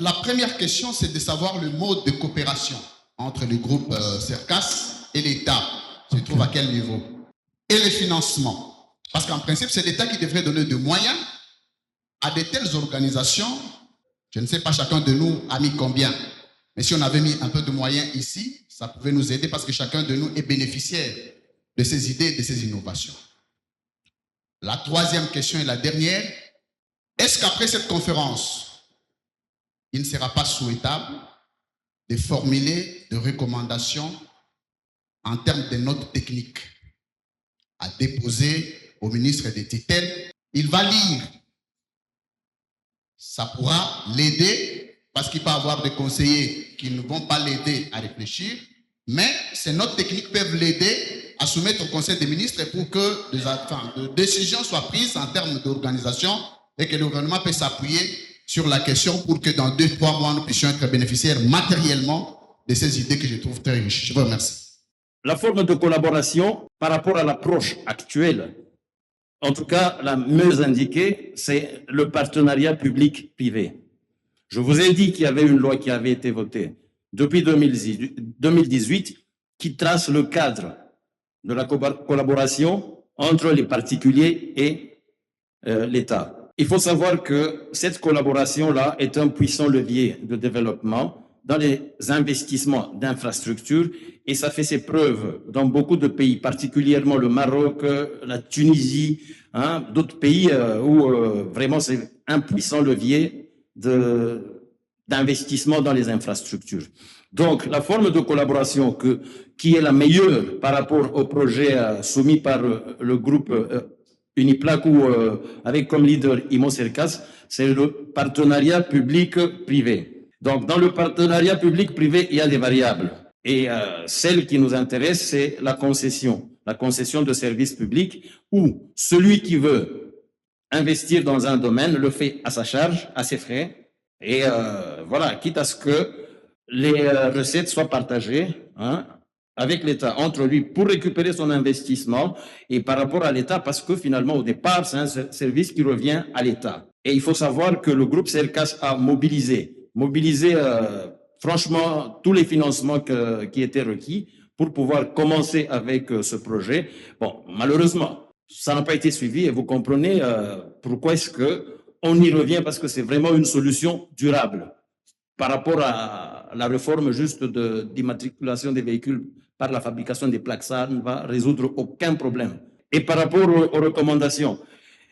La première question, c'est de savoir le mode de coopération entre le groupe CERCAS et l'État. Se trouve à quel niveau? Et le financement. Parce qu'en principe, c'est l'État qui devrait donner des moyens à de telles organisations. Je ne sais pas chacun de nous a mis combien, mais si on avait mis un peu de moyens ici, ça pouvait nous aider parce que chacun de nous est bénéficiaire de ces idées, de ces innovations. La troisième question et la dernière, est-ce qu'après cette conférence, il ne sera pas souhaitable de formuler des recommandations en termes de notes techniques à déposer au ministre des tutelles? Il va lire. Ça pourra l'aider parce qu'il peut avoir des conseillers qui ne vont pas l'aider à réfléchir, mais ces notes techniques peuvent l'aider à soumettre au Conseil des ministres pour que des décisions soient prises en termes d'organisation et que le gouvernement puisse s'appuyer sur la question pour que dans 2-3 mois, nous puissions être bénéficiaires matériellement de ces idées que je trouve très riches. Je vous remercie. La forme de collaboration par rapport à l'approche actuelle, en tout cas la mieux indiquée, c'est le partenariat public-privé. Je vous ai dit qu'il y avait une loi qui avait été votée depuis 2018 qui trace le cadre de la collaboration entre les particuliers et l'État. Il faut savoir que cette collaboration-là est un puissant levier de développement dans les investissements d'infrastructures et ça fait ses preuves dans beaucoup de pays, particulièrement le Maroc, la Tunisie, d'autres pays où vraiment c'est un puissant levier d'investissement dans les infrastructures. Donc, la forme de collaboration qui est la meilleure par rapport au projet soumis par le groupe Uniplac ou avec comme leader Immo Cercas, c'est le partenariat public-privé. Donc, dans le partenariat public-privé, il y a des variables. Et celle qui nous intéresse, c'est la concession de services publics où celui qui veut investir dans un domaine le fait à sa charge, à ses frais, et voilà, quitte à ce que les recettes soient partagées avec l'État, entre lui, pour récupérer son investissement et par rapport à l'État, parce que finalement, au départ, c'est un service qui revient à l'État. Et il faut savoir que le groupe CERCAS a mobilisé franchement tous les financements qui étaient requis pour pouvoir commencer avec ce projet. Bon, malheureusement, ça n'a pas été suivi et vous comprenez pourquoi est-ce qu'on y revient, parce que c'est vraiment une solution durable par rapport à la réforme juste d'immatriculation des véhicules par la fabrication des plaques. Ça ne va résoudre aucun problème. Et par rapport aux recommandations,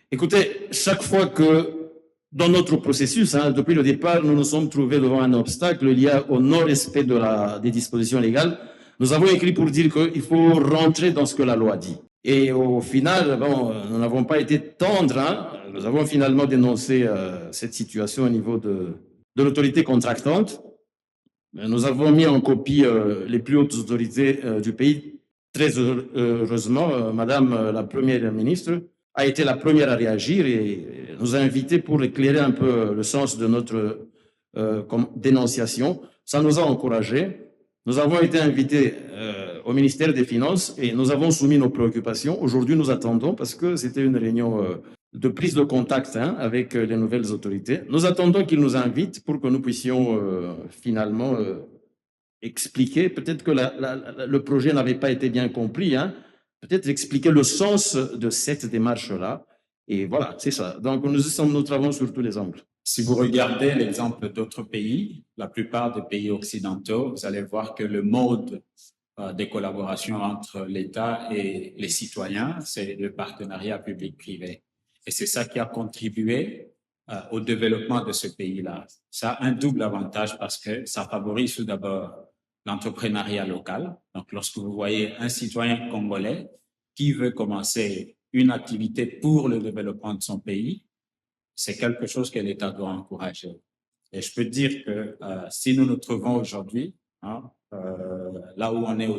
écoutez, chaque fois que dans notre processus, depuis le départ, nous nous sommes trouvés devant un obstacle lié au non-respect des dispositions légales, nous avons écrit pour dire qu'il faut rentrer dans ce que la loi dit. Et au final, bon, nous n'avons pas été tendres. Nous avons finalement dénoncé cette situation au niveau de l'autorité contractante. Nous avons mis en copie les plus hautes autorités du pays. Très heureusement, Madame la Première ministre a été la première à réagir et nous a invités pour éclairer un peu le sens de notre dénonciation. Ça nous a encouragés. Nous avons été invités au ministère des Finances et nous avons soumis nos préoccupations. Aujourd'hui, nous attendons, parce que c'était une réunion de prise de contact avec les nouvelles autorités. Nous attendons qu'ils nous invitent pour que nous puissions finalement expliquer. Peut-être que le projet n'avait pas été bien compris. Peut-être expliquer le sens de cette démarche-là. Et voilà, c'est ça. Donc, nous travaillons sur tous les angles. Si vous regardez l'exemple d'autres pays, la plupart des pays occidentaux, vous allez voir que le mode de collaboration entre l'État et les citoyens, c'est le partenariat public-privé. Et c'est ça qui a contribué au développement de ce pays-là. Ça a un double avantage parce que ça favorise tout d'abord l'entrepreneuriat local. Donc, lorsque vous voyez un citoyen congolais qui veut commencer une activité pour le développement de son pays, c'est quelque chose que l'État doit encourager. Et je peux dire que si nous nous trouvons aujourd'hui, là où on est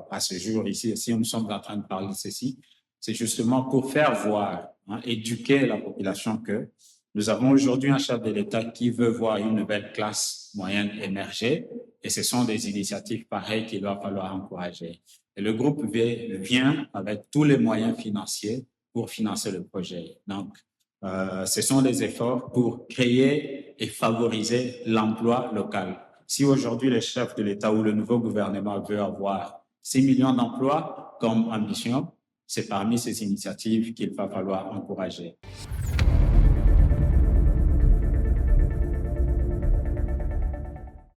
à ce jour ici, si nous sommes en train de parler de ceci, c'est justement pour faire voir, éduquer la population que nous avons aujourd'hui un chef de l'État qui veut voir une nouvelle classe moyenne émerger, et ce sont des initiatives pareilles qu'il va falloir encourager. Et le groupe vient avec tous les moyens financiers pour financer le projet. Donc, ce sont des efforts pour créer et favoriser l'emploi local. Si aujourd'hui le chef de l'État ou le nouveau gouvernement veut avoir 6 millions d'emplois comme ambition, c'est parmi ces initiatives qu'il va falloir encourager.